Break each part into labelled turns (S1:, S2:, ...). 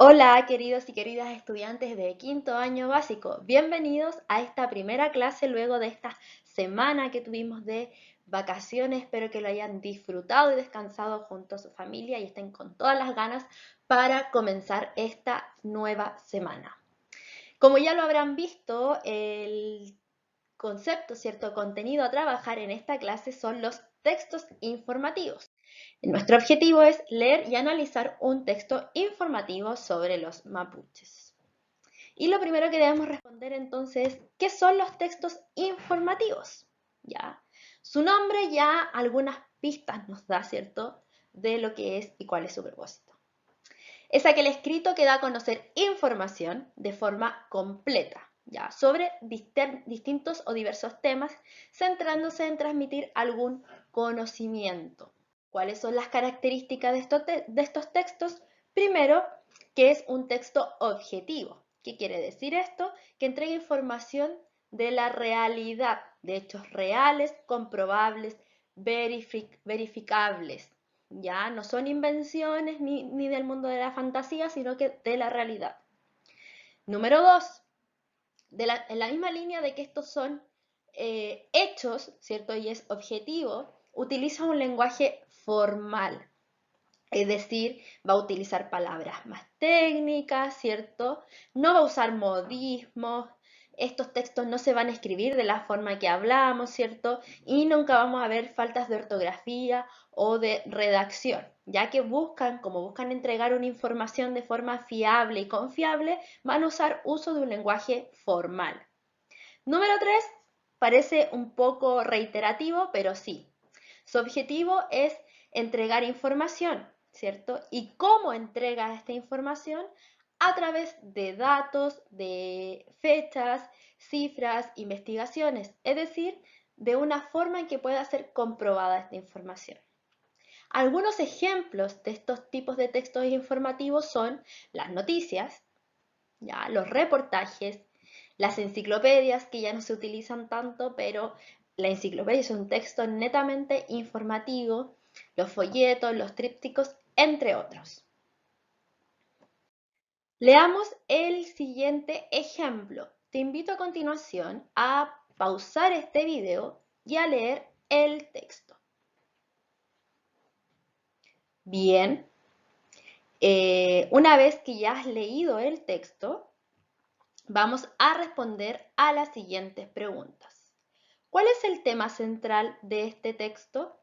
S1: Hola, queridos y queridas estudiantes de quinto año básico. Bienvenidos a esta primera clase luego de esta semana que tuvimos de vacaciones. Espero que lo hayan disfrutado y descansado junto a su familia y estén con todas las ganas para comenzar esta nueva semana. Como ya lo habrán visto, el concepto, cierto contenido a trabajar en esta clase son los textos informativos. Nuestro objetivo es leer y analizar un texto informativo sobre los mapuches. Y lo primero que debemos responder entonces es, ¿qué son los textos informativos? ¿Ya? Su nombre ya algunas pistas nos da, ¿cierto?, de lo que es y cuál es su propósito. Es aquel escrito que da a conocer información de forma completa, ¿ya?, sobre distintos o diversos temas, centrándose en transmitir algún conocimiento. ¿Cuáles son las características de estos textos? Primero, que es un texto objetivo. ¿Qué quiere decir esto? Que entrega información de la realidad, de hechos reales, comprobables, verificables. Ya no son invenciones ni del mundo de la fantasía, sino que de la realidad. Número dos, en la misma línea de que estos son hechos, ¿cierto? Y es objetivo, utiliza un lenguaje formal. Es decir, va a utilizar palabras más técnicas, ¿cierto? No va a usar modismos. Estos textos no se van a escribir de la forma que hablamos, ¿cierto? Y nunca vamos a ver faltas de ortografía o de redacción, ya que como buscan entregar una información de forma fiable y confiable, van a usar uso de un lenguaje formal. Número 3, parece un poco reiterativo, pero sí. Su objetivo es entregar información, ¿cierto? ¿Y cómo entrega esta información? A través de datos, de fechas, cifras, investigaciones, es decir, de una forma en que pueda ser comprobada esta información. Algunos ejemplos de estos tipos de textos informativos son las noticias, ¿ya?, los reportajes, las enciclopedias, que ya no se utilizan tanto, pero la enciclopedia es un texto netamente informativo, los folletos, los trípticos, entre otros. Leamos el siguiente ejemplo. Te invito a continuación a pausar este video y a leer el texto. Bien, una vez que ya has leído el texto, vamos a responder a las siguientes preguntas. ¿Cuál es el tema central de este texto?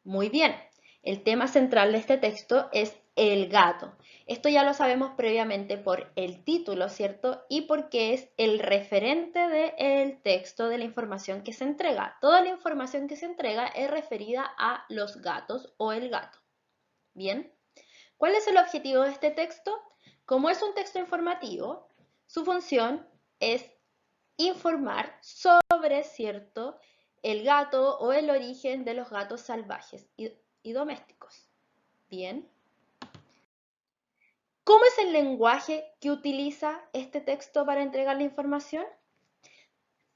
S1: Muy bien, el tema central de este texto es el gato. Esto ya lo sabemos previamente por el título, ¿cierto? Y porque es el referente del texto, de la información que se entrega. Toda la información que se entrega es referida a los gatos o el gato. Bien, ¿cuál es el objetivo de este texto? Como es un texto informativo, su función es informar sobre, ¿cierto?, el gato o el origen de los gatos salvajes y domésticos. Bien. ¿Cómo es el lenguaje que utiliza este texto para entregar la información?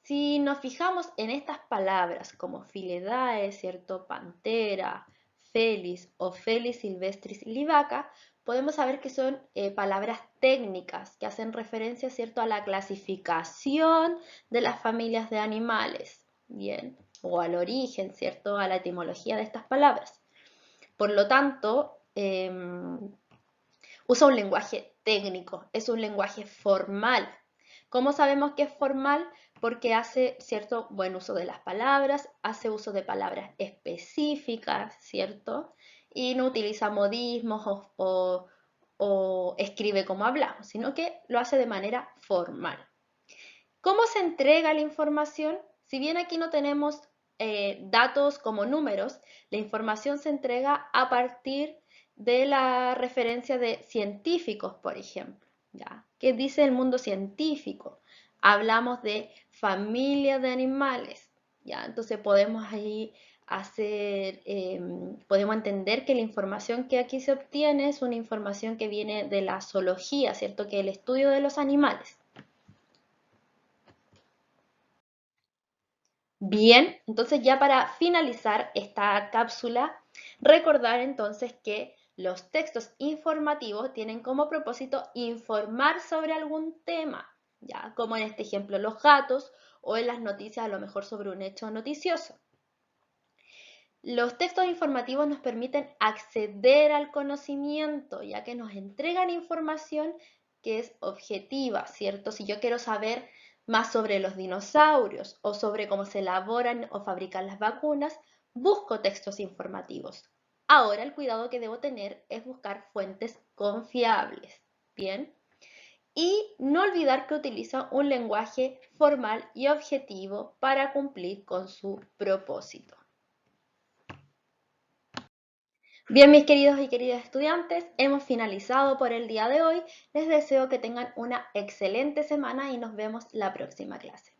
S1: Si nos fijamos en estas palabras como Filidae, ¿cierto?, Pantera, Felis o Felis silvestris livaca, podemos saber que son palabras técnicas que hacen referencia, ¿cierto?, a la clasificación de las familias de animales, ¿bien?, o al origen, ¿cierto?, a la etimología de estas palabras. Por lo tanto, usa un lenguaje técnico, es un lenguaje formal. ¿Cómo sabemos que es formal? Porque hace cierto buen uso de las palabras, hace uso de palabras específicas, ¿cierto? Y no utiliza modismos o escribe como hablamos, sino que lo hace de manera formal. ¿Cómo se entrega la información? Si bien aquí no tenemos datos como números, la información se entrega a partir de la referencia de científicos, por ejemplo. ¿Ya? ¿Qué dice el mundo científico? Hablamos de familia de animales. ¿Ya? Entonces podemos ahí podemos entender que la información que aquí se obtiene es una información que viene de la zoología, ¿cierto? Que es el estudio de los animales. Bien, entonces ya para finalizar esta cápsula, recordar entonces que Los textos informativos tienen como propósito informar sobre algún tema, ¿ya? Como en este ejemplo los gatos o en las noticias a lo mejor sobre un hecho noticioso. Los textos informativos nos permiten acceder al conocimiento, ya que nos entregan información que es objetiva, ¿cierto? Si yo quiero saber más sobre los dinosaurios o sobre cómo se elaboran o fabrican las vacunas, busco textos informativos. Ahora el cuidado que debo tener es buscar fuentes confiables, ¿bien? Y no olvidar que utiliza un lenguaje formal y objetivo para cumplir con su propósito. Bien, mis queridos y queridas estudiantes, hemos finalizado por el día de hoy. Les deseo que tengan una excelente semana y nos vemos la próxima clase.